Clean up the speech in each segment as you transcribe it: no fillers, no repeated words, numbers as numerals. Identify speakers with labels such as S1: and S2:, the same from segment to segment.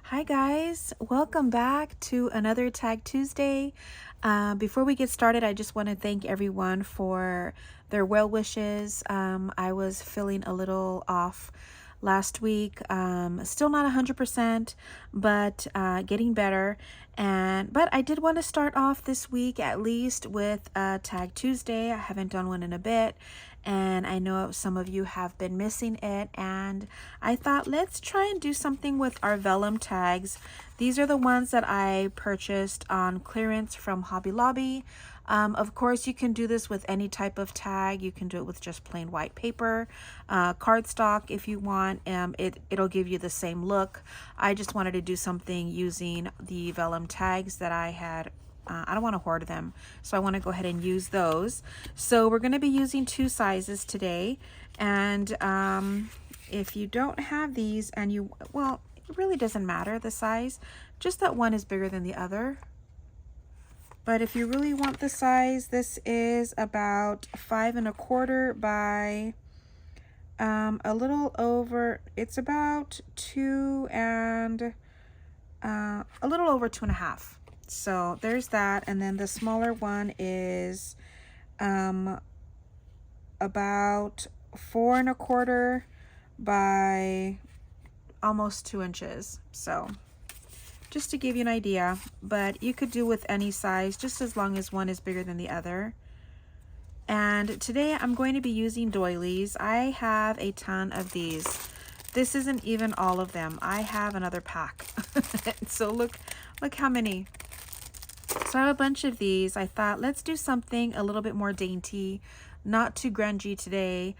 S1: Hi guys, welcome back to another Tag Tuesday. Before we get started, I just want to thank everyone for their well wishes. I was feeling a little off last week, still not 100%, but getting better. But I did want to start off this week at least with Tag Tuesday. I haven't done one in a bit, and I know some of you have been missing it, and I thought let's try and do something with our vellum tags. These are the ones that I purchased on clearance from Hobby Lobby. Of course, you can do this with any type of tag. You can do it with just plain white paper, cardstock if you want. It'll give you the same look. I just wanted to do something using the vellum tags that I had. I don't want to hoard them, so I want to go ahead and use those. So we're going to be using two sizes today, and if you don't have these and well, it really doesn't matter the size, just that one is bigger than the other. But if you really want the size, this is about 5 1/4 by a little over, it's about 2 and a little over 2 1/2. So there's that. And then the smaller one is about 4 1/4 by almost 2 inches. So just to give you an idea, but you could do with any size just as long as one is bigger than the other. And today I'm going to be using doilies. I have a ton of these. This isn't even all of them. I have another pack. So look how many. So I have a bunch of these. I thought let's do something a little bit more dainty, not too grungy today,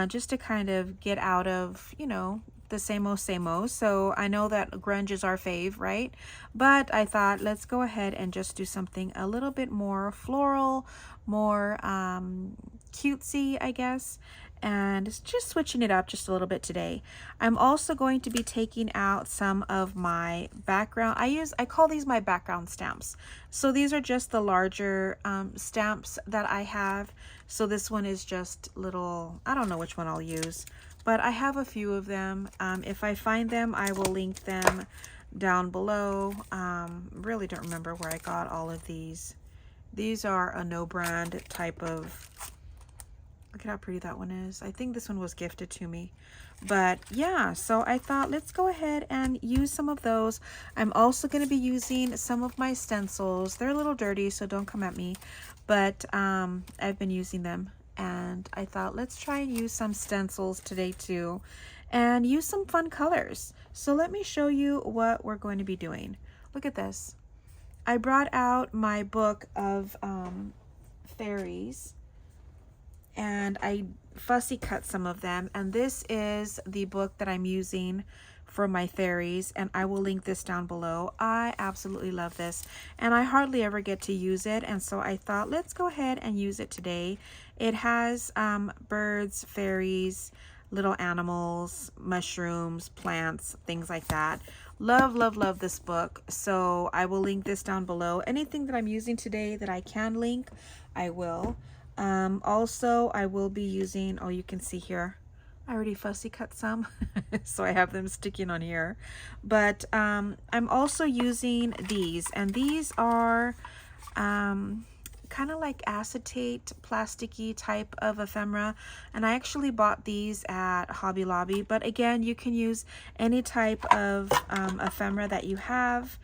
S1: just to kind of get out of, you know, the same old. So I know that grunge is our fave, right? But I thought let's go ahead and just do something a little bit more floral, more cutesy, I guess. And it's just switching it up just a little bit today. I'm also going to be taking out some of my background. I call these my background stamps. So these are just the larger stamps that I have. So this one is just little, I don't know which one I'll use, but I have a few of them. If I find them, I will link them down below. Really don't remember where I got all of these. These are a no brand type of, look at how pretty that one is. I think this one was gifted to me. But yeah, so I thought let's go ahead and use some of those. I'm also going to be using some of my stencils. They're a little dirty, so don't come at me. But I've been using them. And I thought let's try and use some stencils today too. And use some fun colors. So let me show you what we're going to be doing. Look at this. I brought out my book of fairies, and I fussy cut some of them, and this is the book that I'm using for my fairies, and I will link this down below. I absolutely love this, and I hardly ever get to use it, and so I thought let's go ahead and use it today. It has birds, fairies, little animals, mushrooms, plants, things like that. Love this book. So I will link this down below. Anything that I'm using today that I can link, I will. Also, I will be using, oh, you can see here, I already fussy cut some, so I have them sticking on here. But I'm also using these, and these are kind of like acetate, plasticky type of ephemera, and I actually bought these at Hobby Lobby. But again, you can use any type of ephemera that you have.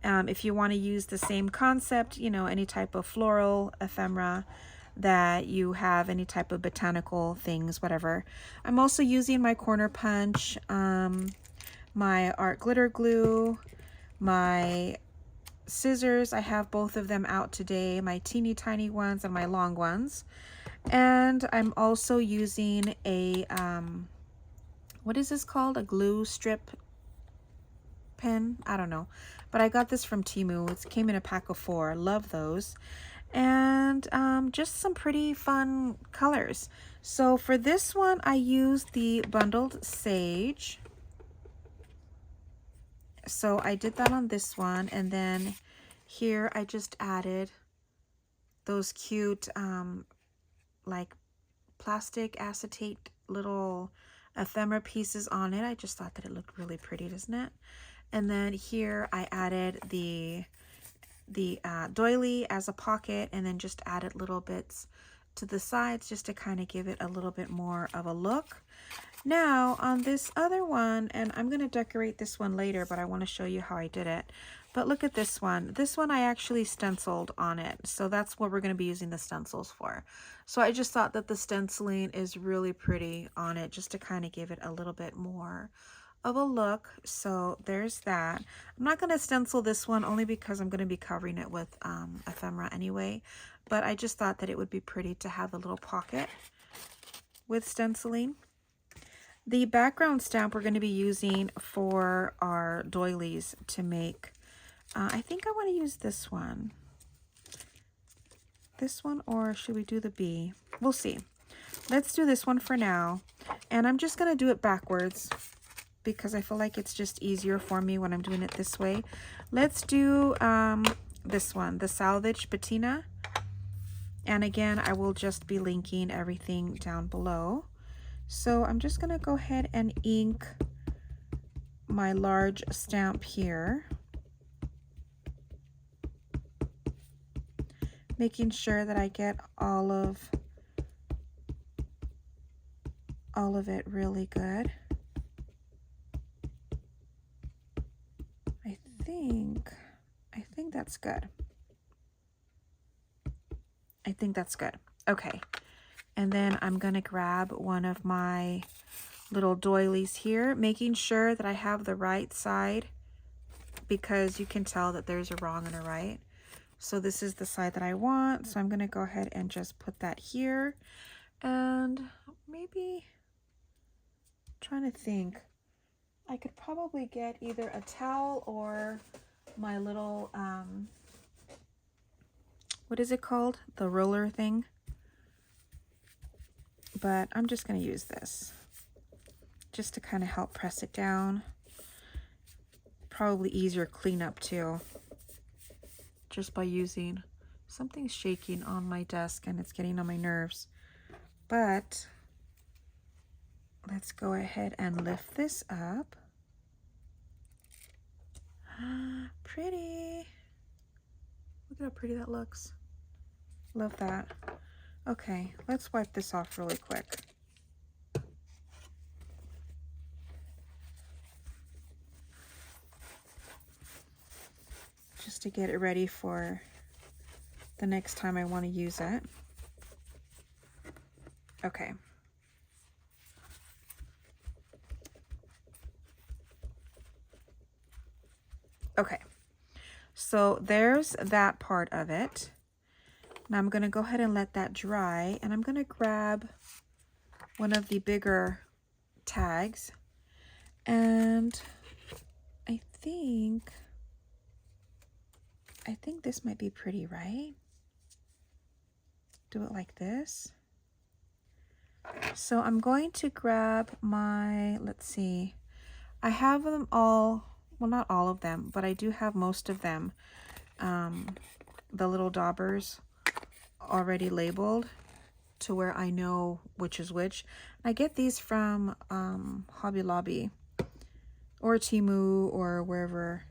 S1: If you want to use the same concept, you know, any type of floral ephemera that you have, any type of botanical things, whatever. I'm also using my corner punch, my art glitter glue, my scissors. I have both of them out today, my teeny tiny ones and my long ones. And I'm also using a what is this called, a glue strip pen? I don't know, but I got this from Temu. It came in a pack of 4. Love those. And just some pretty fun colors. So for this one, I used the bundled sage. So I did that on this one, and then here I just added those cute like plastic acetate little ephemera pieces on it. I just thought that it looked really pretty, doesn't it? And then here I added the doily as a pocket, and then just added little bits to the sides just to kind of give it a little bit more of a look. Now on this other one, and I'm going to decorate this one later, but I want to show you how I did it. But look at this one. This one I actually stenciled on it. So that's what we're going to be using the stencils for. So I just thought that the stenciling is really pretty on it, just to kind of give it a little bit more of a look. So there's that. I'm not going to stencil this one only because I'm going to be covering it with ephemera anyway. But I just thought that it would be pretty to have a little pocket with stenciling. The background stamp we're going to be using for our doilies to make, I think I want to use this one. This one, or should we do the bee? We'll see. Let's do this one for now. And I'm just going to do it backwards because I feel like it's just easier for me when I'm doing it this way. Let's do this one, the Salvaged Patina. And again, I will just be linking everything down below. So I'm just going to go ahead and ink my large stamp here, making sure that I get all of it really good. I think that's good. I think that's good. Okay. And then I'm going to grab one of my little doilies here, making sure that I have the right side, because you can tell that there's a wrong and a right. So this is the side that I want. So I'm going to go ahead and just put that here. And maybe, I'm trying to think, I could probably get either a towel or my little, what is it called? The roller thing. But I'm just going to use this just to kind of help press it down. Probably easier cleanup too, just by using, something's shaking on my desk and it's getting on my nerves. But let's go ahead and lift this up. Pretty. Look at how pretty that looks. Love that. Okay, let's wipe this off really quick. Just to get it ready for the next time I want to use it. Okay. Okay, so there's that part of it. Now I'm going to go ahead and let that dry, and I'm going to grab one of the bigger tags, and I think this might be pretty, right? Do it like this. So I'm going to grab my, let's see, I have them all, well, not all of them, but I do have most of them, the little daubers already labeled to where I know which is which. I get these from Hobby Lobby or Temu or wherever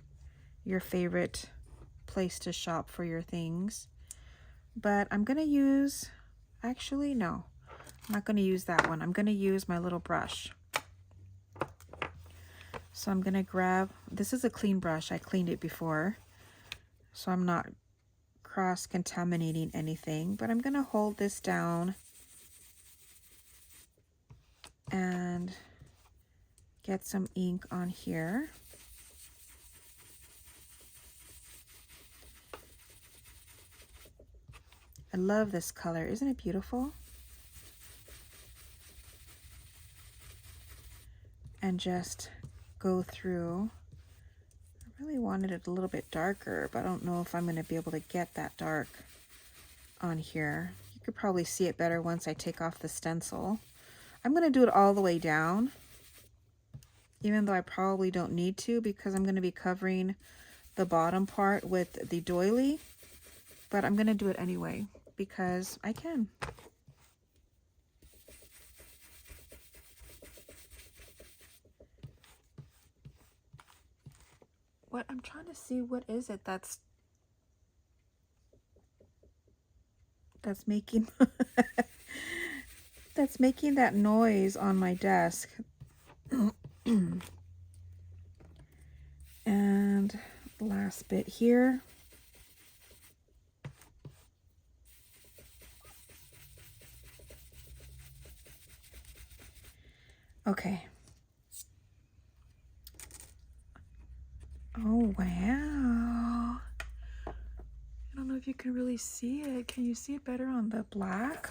S1: your favorite place to shop for your things. But I'm going to use, actually, no, I'm not going to use that one. I'm going to use my little brush. So I'm going to grab, this is a clean brush. I cleaned it before, so I'm not cross-contaminating anything, but I'm going to hold this down and get some ink on here. I love this color. Isn't it beautiful? And just go through. I really wanted it a little bit darker, but I don't know if I'm going to be able to get that dark on here. You could probably see it better once I take off the stencil. I'm going to do it all the way down, even though I probably don't need to, because I'm going to be covering the bottom part with the doily, but I'm going to do it anyway because I can. what I'm trying to see, what is it that's making that's making that noise on my desk. And last bit here. Okay. Oh, wow. I don't know if you can really see it. Can you see it better on the black?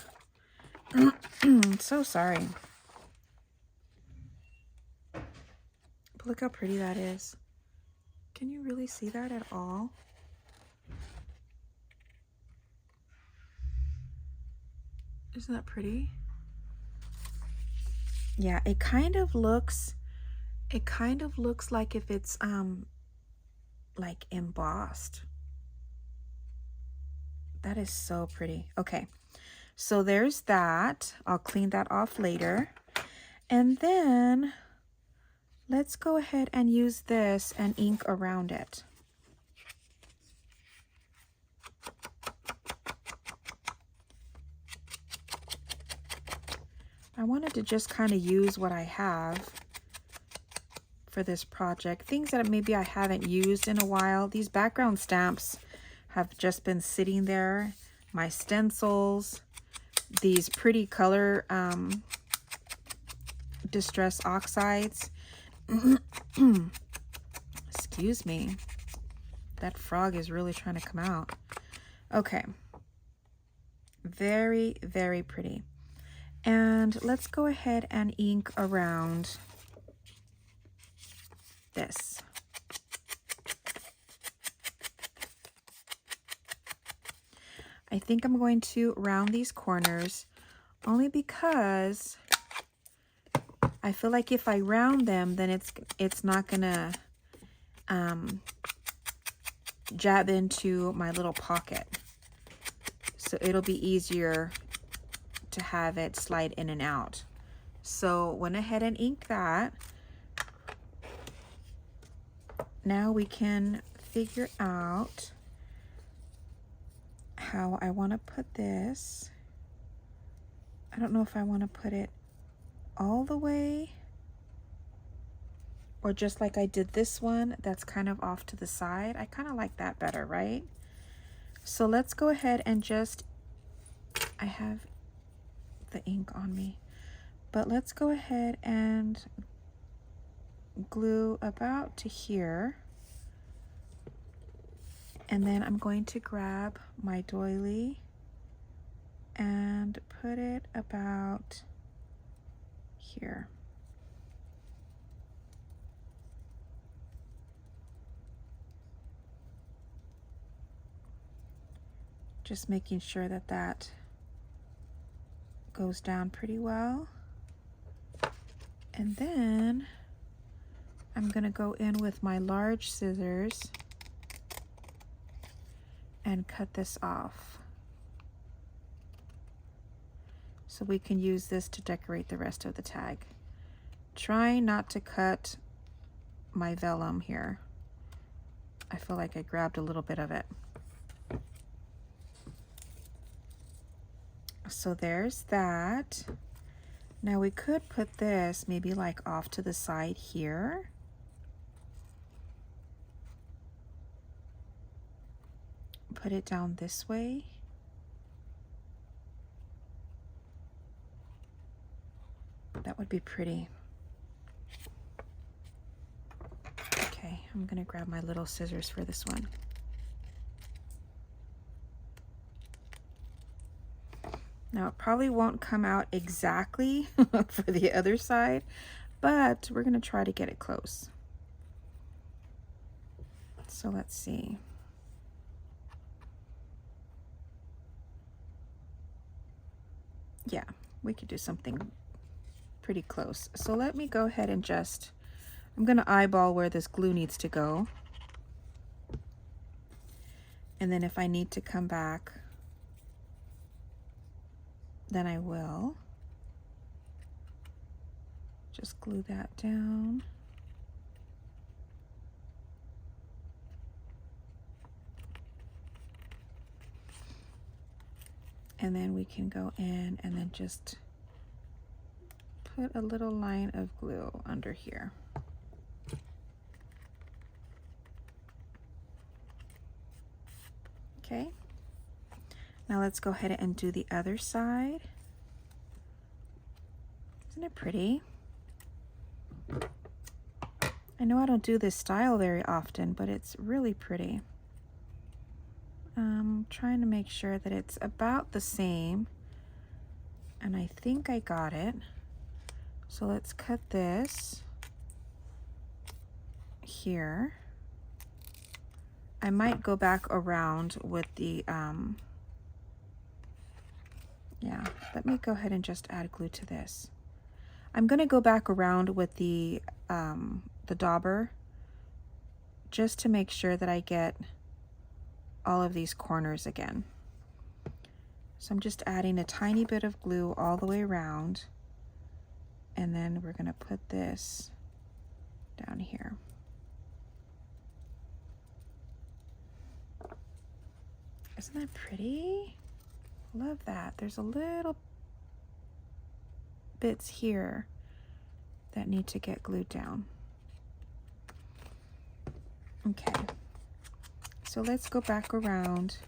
S1: So sorry. But look how pretty that is. Can you really see that at all? Isn't that pretty? Yeah, it kind of looks like if it's like embossed. That is so pretty. Okay, so there's that. I'll clean that off later. And then let's go ahead and use this and ink around it. I wanted to just kind of use what I have for this project. Things that maybe I haven't used in a while. These background stamps have just been sitting there. My stencils, these pretty color distress oxides. Excuse me. That frog is really trying to come out. Okay. Very, very pretty. And let's go ahead and ink around this. I think I'm going to round these corners only because I feel like if I round them, then it's not gonna jab into my little pocket. So it'll be easier to have it slide in and out. So went ahead and inked that. Now we can figure out how I want to put this. I don't know if I want to put it all the way or just like I did this one that's kind of off to the side. I kind of like that better, right? So let's go ahead and just, I have the ink on me, but let's go ahead and glue about to here. And then I'm going to grab my doily and put it about here. Just making sure that that goes down pretty well. And then I'm gonna go in with my large scissors and cut this off. So we can use this to decorate the rest of the tag. Try not to cut my vellum here. I feel like I grabbed a little bit of it. So there's that. Now we could put this maybe like off to the side here. Put it down this way. That would be pretty. Okay, I'm gonna grab my little scissors for this one. Now it probably won't come out exactly for the other side, but we're gonna try to get it close. So let's see. Yeah, we could do something pretty close. So let me go ahead and just, I'm gonna eyeball where this glue needs to go. And then if I need to come back, then I will. Just glue that down. And then we can go in and then just put a little line of glue under here. Okay. Now let's go ahead and do the other side. Isn't it pretty? I know I don't do this style very often, but it's really pretty. Trying to make sure that it's about the same, and I think I got it. So let's cut this here. I might go back around with the, yeah, let me go ahead and just add glue to this. I'm gonna go back around with the dauber just to make sure that I get all of these corners again. So I'm just adding a tiny bit of glue all the way around, and then we're gonna put this down here. Isn't that pretty? Love that. There's a little bits here that need to get glued down. Okay. So let's go back around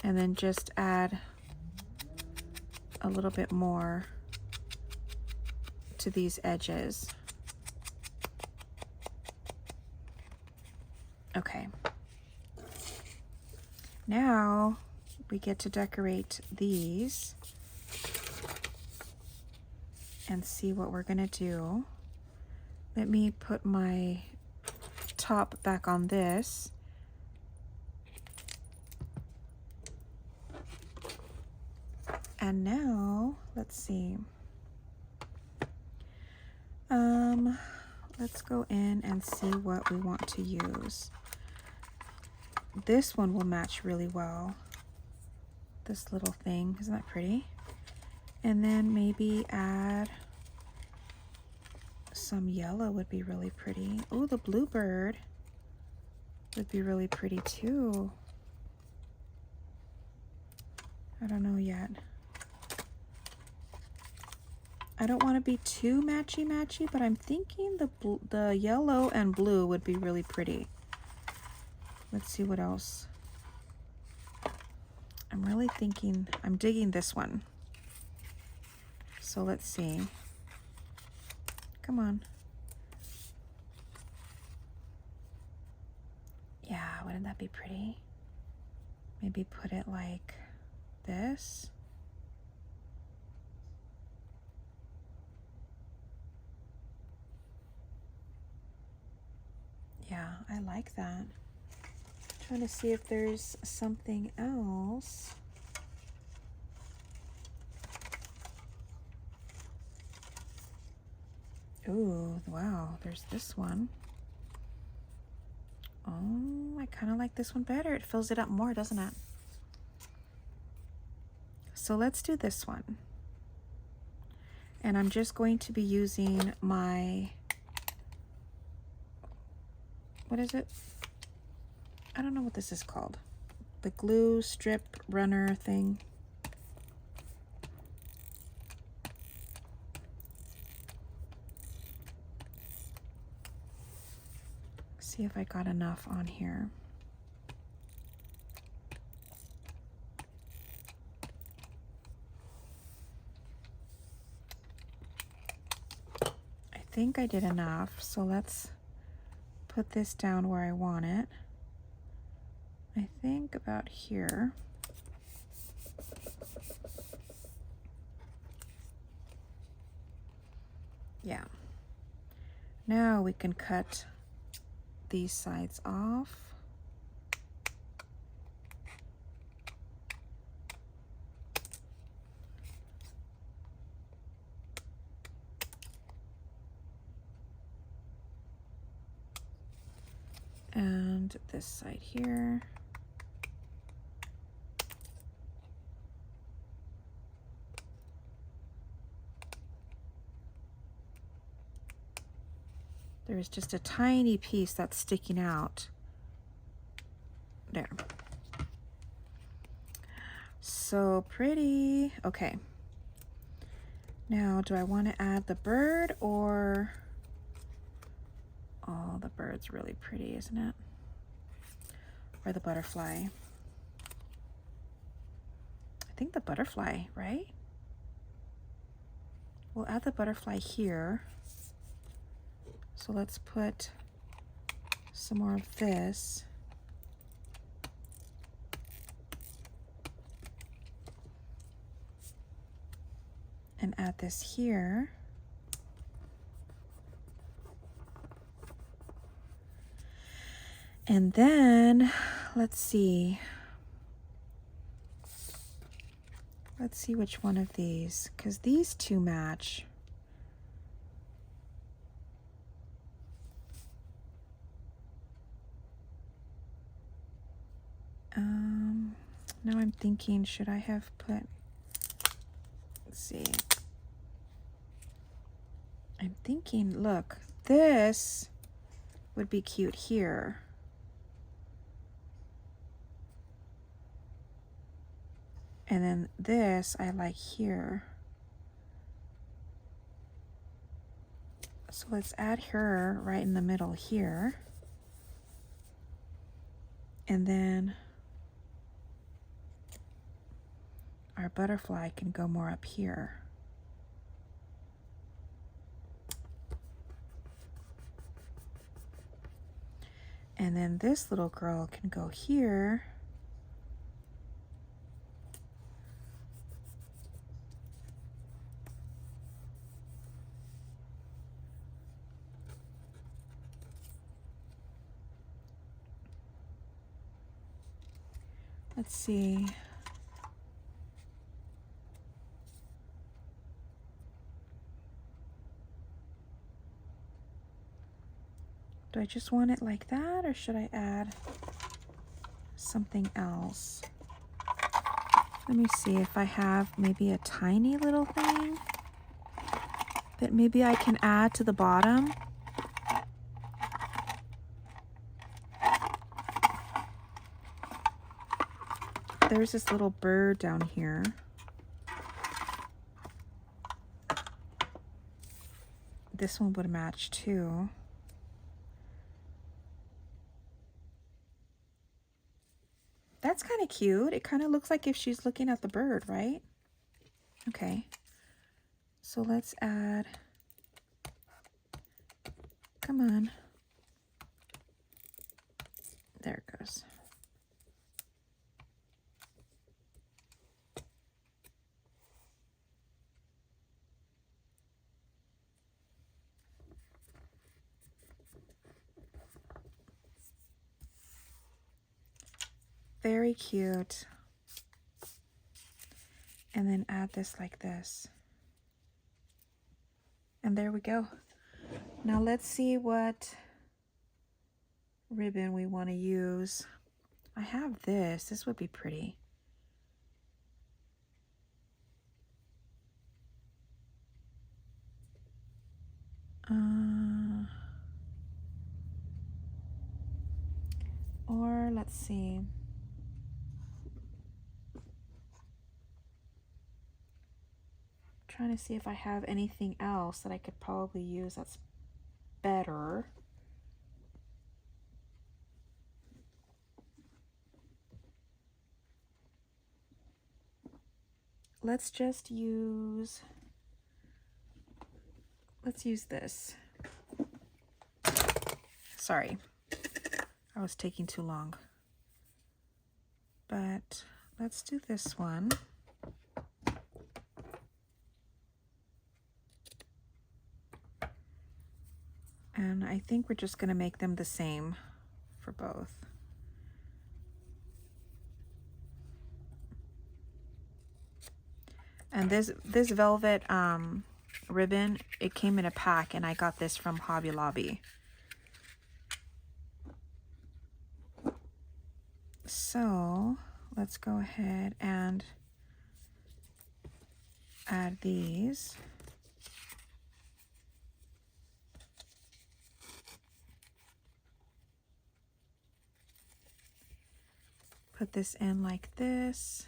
S1: and then just add a little bit more to these edges. Okay. Now we get to decorate these and see what we're gonna do. Let me put my top back on this. And now, let's see. Let's go in and see what we want to use. This one will match really well. This little thing, isn't that pretty? And then maybe add some yellow would be really pretty. Oh, the bluebird would be really pretty too. I don't know yet. I don't want to be too matchy-matchy, but I'm thinking the yellow and blue would be really pretty. Let's see what else. I'm really thinking, I'm digging this one. So let's see. Come on. Yeah, wouldn't that be pretty? Maybe put it like this. Yeah, I like that. Trying to see if there's something else. Ooh, wow, there's this one. Oh, I kind of like this one better. It fills it up more, doesn't it? So let's do this one. And I'm just going to be using my, what is it? I don't know what this is called. The glue strip runner thing. See if I got enough on here. I think I did enough, so let's put this down where I want it. I think about here. Yeah. Now we can cut these sides off. And this side here. There's just a tiny piece that's sticking out. There. So pretty. Okay. Now, do I want to add the bird or... Oh, the bird's really pretty, isn't it? Or the butterfly. I think the butterfly, right? We'll add the butterfly here. So let's put some more of this. And add this here. And then, let's see. Let's see which one of these, because these two match. Now I'm thinking, should I have put, let's see. I'm thinking, look, this would be cute here. And then this I like here. So let's add her right in the middle here. And then our butterfly can go more up here. And then this little girl can go here. Let's see. Do I just want it like that, or should I add something else? Let me see if I have maybe a tiny little thing that maybe I can add to the bottom. There's this little bird down here. This one would match too. That's kind of cute. It kind of looks like if she's looking at the bird, right? Okay. So let's add, come on. There it goes. Very cute. And then add this like this. And there we go. Now let's see what ribbon we want to use. I have this. This would be pretty. Or let's see. Trying to see if I have anything else that I could probably use that's better. Let's just use, let's use this. Sorry, I was taking too long. But let's do this one. And I think we're just going to make them the same for both. And this velvet ribbon, it came in a pack, and I got this from Hobby Lobby. So let's go ahead and add these. Put this in like this.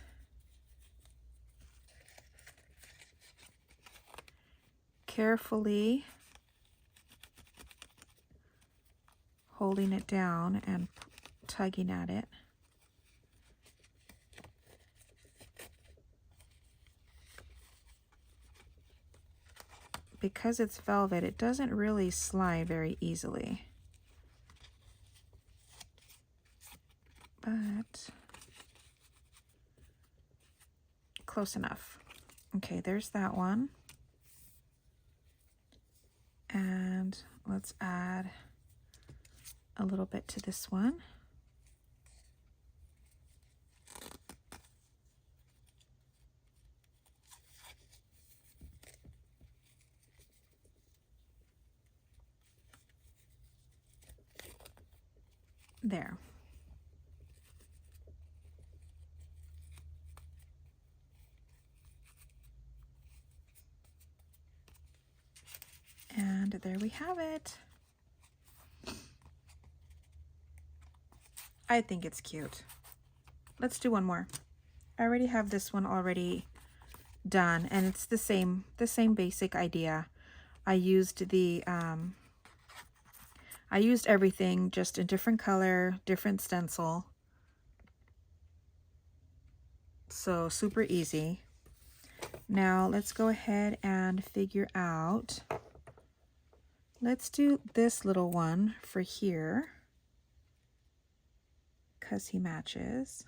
S1: carefully holding it down and tugging at it. Because it's velvet, it doesn't really slide very easily. But close enough. Okay, there's that one. And let's add a little bit to this one. There. And there we have it. I think it's cute. Let's do one more. I already have this one already done, and it's the same basic idea. I used everything just a different color, different stencil. So super easy. Now let's go ahead and figure out. Let's do this little one for here, because he matches.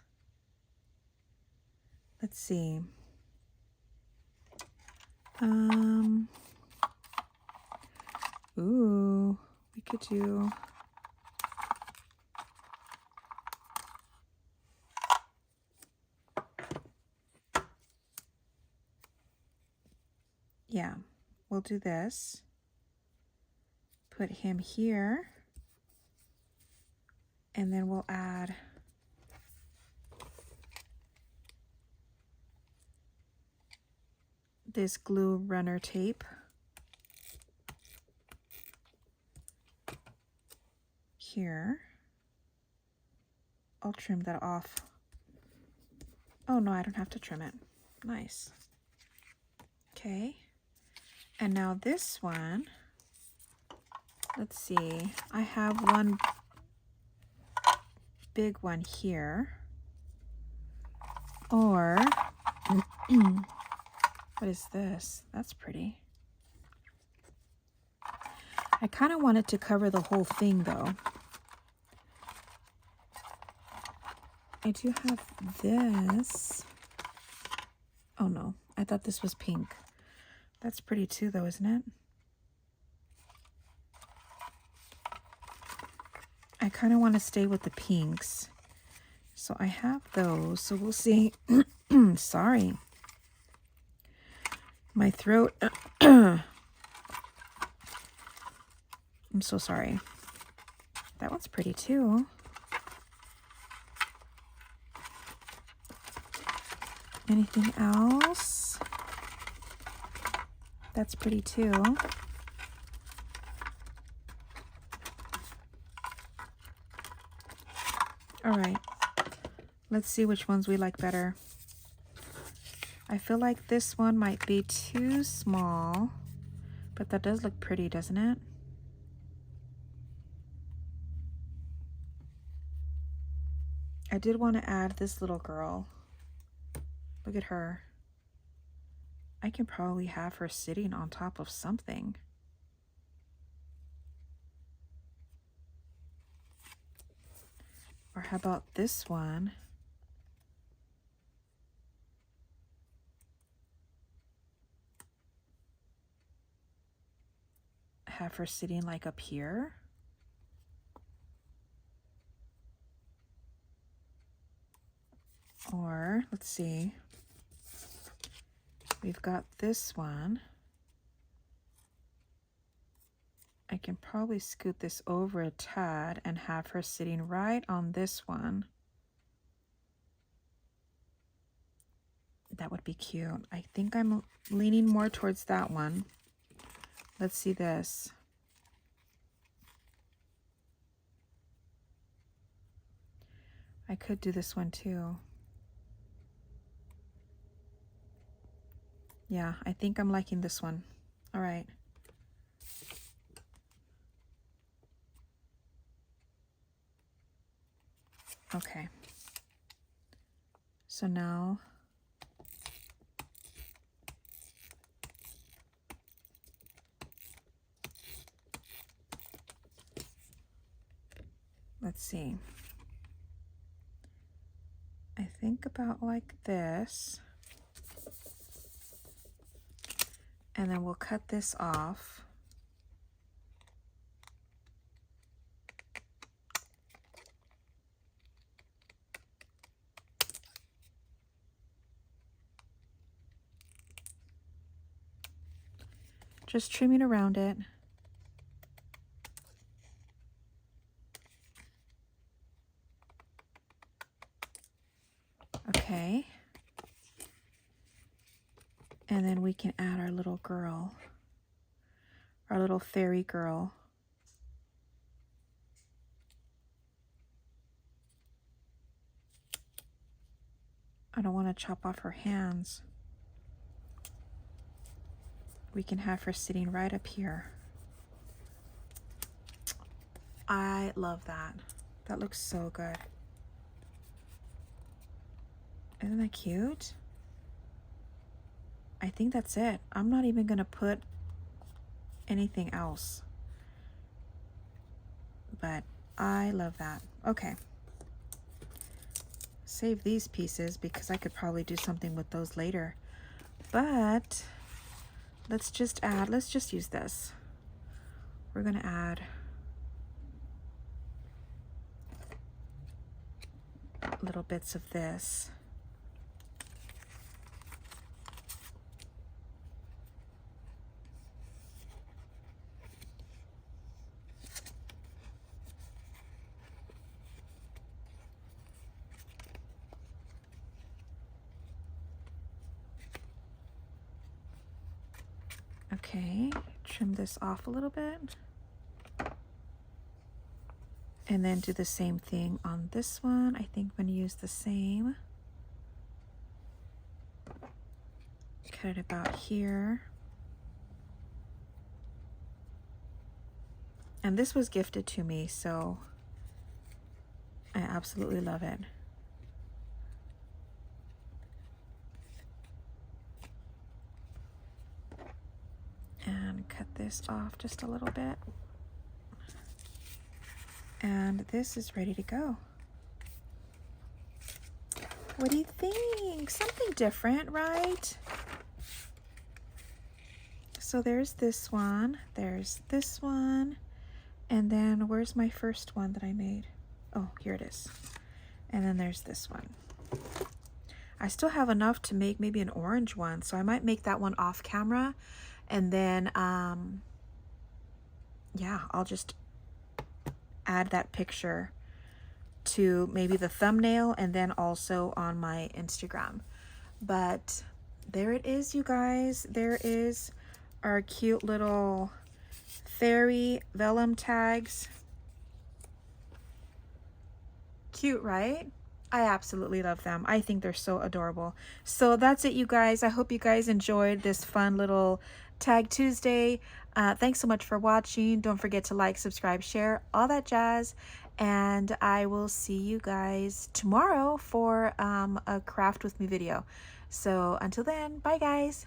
S1: Let's see. Ooh, we could do. Yeah, we'll do this. Put him here. And then we'll add this glue runner tape here. I'll trim that off. Oh no, I don't have to trim it. Nice. Okay. And now this one, let's see. I have one big one here. Or what is this? That's pretty. I kind of want it to cover the whole thing though. I do have this. Oh no, I thought this was pink. That's pretty too though, isn't it? I kind of want to stay with the pinks. So I have those. So we'll see. Sorry. My throat. I'm so sorry. That one's pretty too. Anything else? That's pretty too. All right. Let's see which ones we like better. I feel like this one might be too small, but that does look pretty, doesn't it? I did want to add this little girl. Look at her. I can probably have her sitting on top of something. Or how about this one? Have her sitting like up here. Or let's see. We've got this one. I can probably scoot this over a tad and have her sitting right on this one. That would be cute. I think I'm leaning more towards that one. Let's see this. I could do this one too. Yeah, I think I'm liking this one. All right. Okay. So now let's see. I think about like this. And then we'll cut this off. Just trimming around it. Okay. And then we can add our little girl, our little fairy girl. I don't want to chop off her hands. We can have her sitting right up here. I love that. That looks so good. Isn't that cute? I think that's it. I'm not even gonna put anything else. But I love that. Okay. Save these pieces because I could probably do something with those later. But let's just use this. We're gonna add little bits of this. Okay, trim this off a little bit. And then do the same thing on this one. I think I'm going to use the same. Cut it about here. And this was gifted to me, so I absolutely love it. And cut this off just a little bit. And this is ready to go. What do you think? Something different, right? So there's this one, there's this one, and then where's my first one that I made? Oh, here it is. And then there's this one. I still have enough to make maybe an orange one, so I might make that one off camera. And then, yeah, I'll just add that picture to maybe the thumbnail and then also on my Instagram. But there it is, you guys. There is our cute little fairy vellum tags. Cute, right? I absolutely love them. I think they're so adorable. So that's it, you guys. I hope you guys enjoyed this fun little Tag Tuesday. Thanks so much for watching. Don't forget to like, subscribe, share, all that jazz. And I will see you guys tomorrow for a craft with me video. So until then, bye guys.